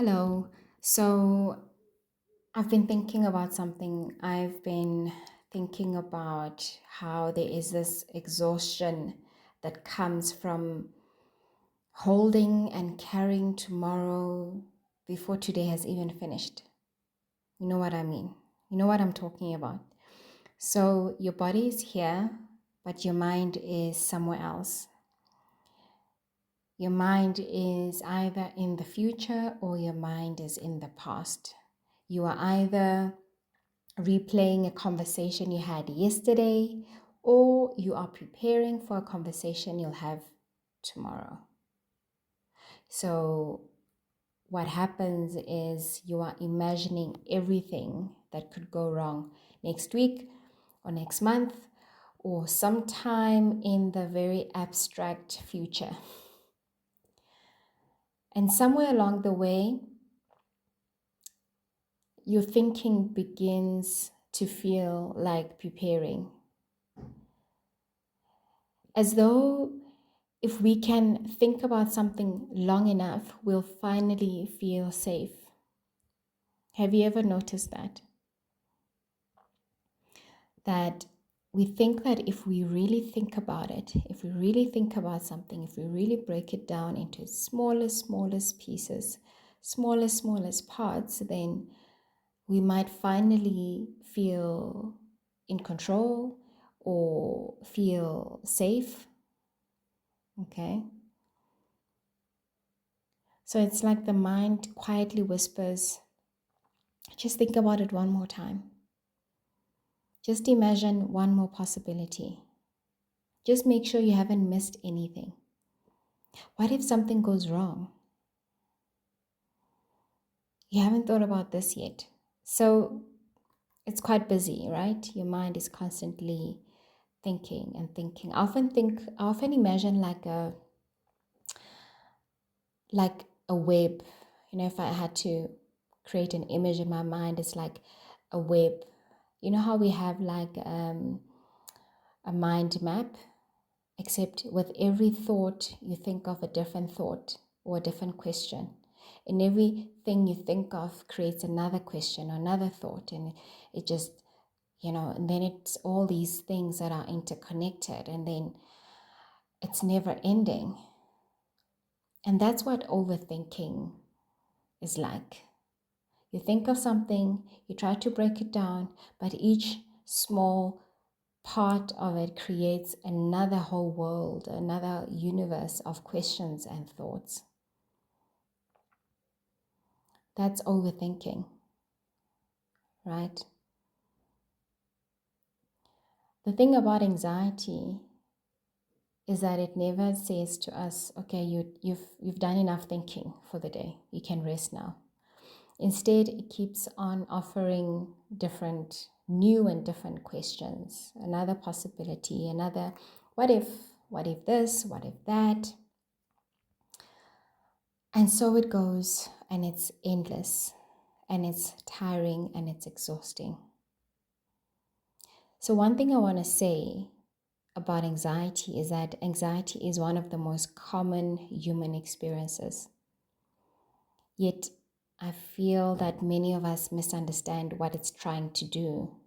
Hello. So I've been thinking about something. I've been thinking about how there is this exhaustion that comes from holding and carrying tomorrow before today has even finished. You know what I mean? You know what I'm talking about? So your body is here, but your mind is somewhere else. Your mind is either in the future or your mind is in the past. You are either replaying a conversation you had yesterday, or you are preparing for a conversation you'll have tomorrow. So, what happens is you are imagining everything that could go wrong next week or next month or sometime in the very abstract future. And somewhere along the way, your thinking begins to feel like preparing, as though if we can think about something long enough, we'll finally feel safe. Have you ever noticed that? That we think that if we really think about it, if we really think about something, if we really break it down into smallest pieces, smallest parts, then we might finally feel in control or feel safe. Okay. So it's like the mind quietly whispers, just think about it one more time. Just imagine one more possibility. Just make sure you haven't missed anything. What if something goes wrong? You haven't thought about this yet. So it's quite busy, right? Your mind is constantly thinking and thinking. I often imagine like a web. If I had to create an image in my mind, it's like a web. You know how we have like a mind map, except with every thought you think of a different thought or a different question. And everything you think of creates another question or another thought. And it just, and then it's all these things that are interconnected, and then it's never ending. And that's what overthinking is like. You think of something, you try to break it down, but each small part of it creates another whole world, another universe of questions and thoughts. That's overthinking, right? The thing about anxiety is that it never says to us, okay, you've done enough thinking for the day. You can rest now. Instead, it keeps on offering different, new and different questions. Another possibility, another what if this, what if that? And so it goes, and it's endless, and it's tiring, and it's exhausting. So, one thing I want to say about anxiety is that anxiety is one of the most common human experiences. Yet, I feel that many of us misunderstand what it's trying to do.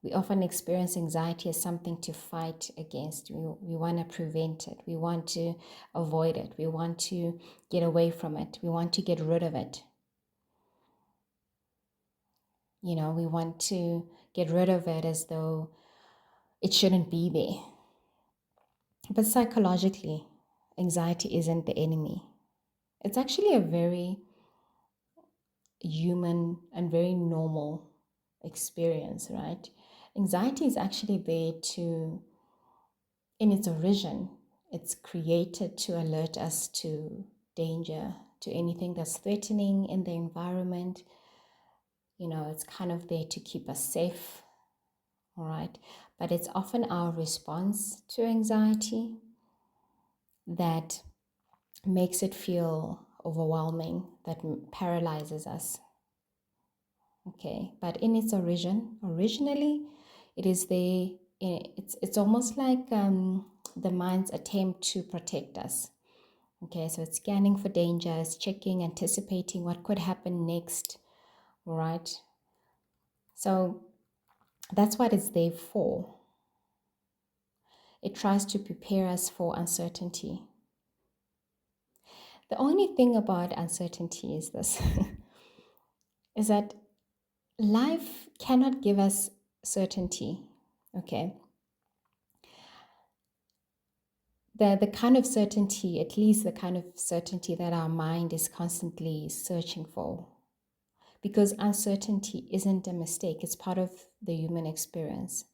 We often experience anxiety as something to fight against. We want to prevent it. We want to avoid it. We want to get away from it. We want to get rid of it. We want to get rid of it as though it shouldn't be there. But psychologically, anxiety isn't the enemy. It's actually a very human and very normal experience, right? Anxiety is actually there to, in its origin, it's created to alert us to danger, to anything that's threatening in the environment. It's kind of there to keep us safe, all right? But it's often our response to anxiety that makes it feel overwhelming, that paralyzes us. Okay, but in its originally, it is it's almost like the mind's attempt to protect us. Okay, so it's scanning for dangers, checking, anticipating what could happen next. All right. So that's what it's there for. It tries to prepare us for uncertainty. The only thing about uncertainty is this is that life cannot give us certainty. Okay. The kind of certainty, at least the kind of certainty that our mind is constantly searching for. Because uncertainty isn't a mistake, it's part of the human experience.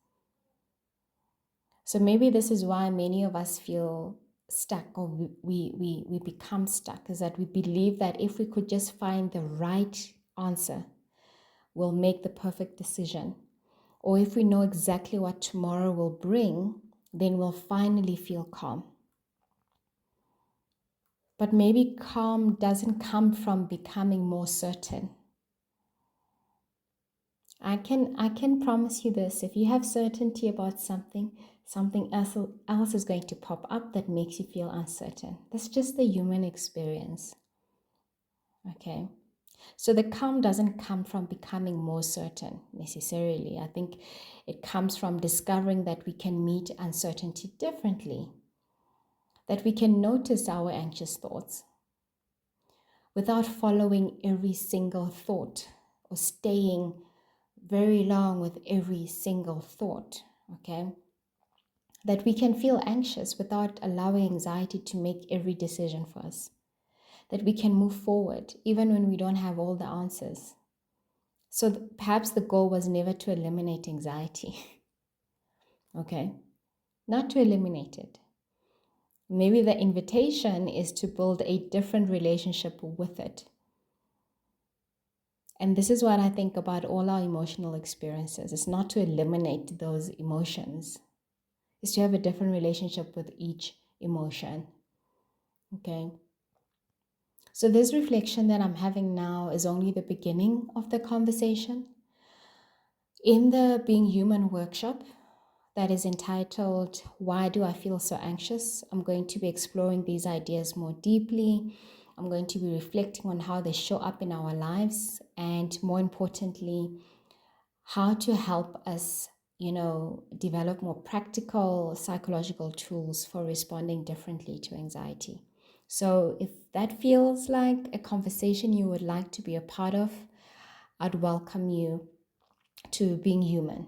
So maybe this is why many of us feel stuck, or we become stuck, is that we believe that if we could just find the right answer, we'll make the perfect decision. Or if we know exactly what tomorrow will bring, then we'll finally feel calm. But maybe calm doesn't come from becoming more certain. I can promise you this: if you have certainty about something, something else is going to pop up that makes you feel uncertain. That's just the human experience. Okay. So the calm doesn't come from becoming more certain necessarily. I think it comes from discovering that we can meet uncertainty differently, that we can notice our anxious thoughts without following every single thought or staying very long with every single thought, okay? That we can feel anxious without allowing anxiety to make every decision for us. That we can move forward even when we don't have all the answers. So perhaps the goal was never to eliminate anxiety, okay? Not to eliminate it. Maybe the invitation is to build a different relationship with it. And this is what I think about all our emotional experiences. It's not to eliminate those emotions. It's to have a different relationship with each emotion. Okay? So this reflection that I'm having now is only the beginning of the conversation. In the Being Human workshop that is entitled, Why Do I Feel So Anxious? I'm going to be exploring these ideas more deeply. I'm going to be reflecting on how they show up in our lives, and more importantly, how to help us, develop more practical psychological tools for responding differently to anxiety. So if that feels like a conversation you would like to be a part of, I'd welcome you to Being Human.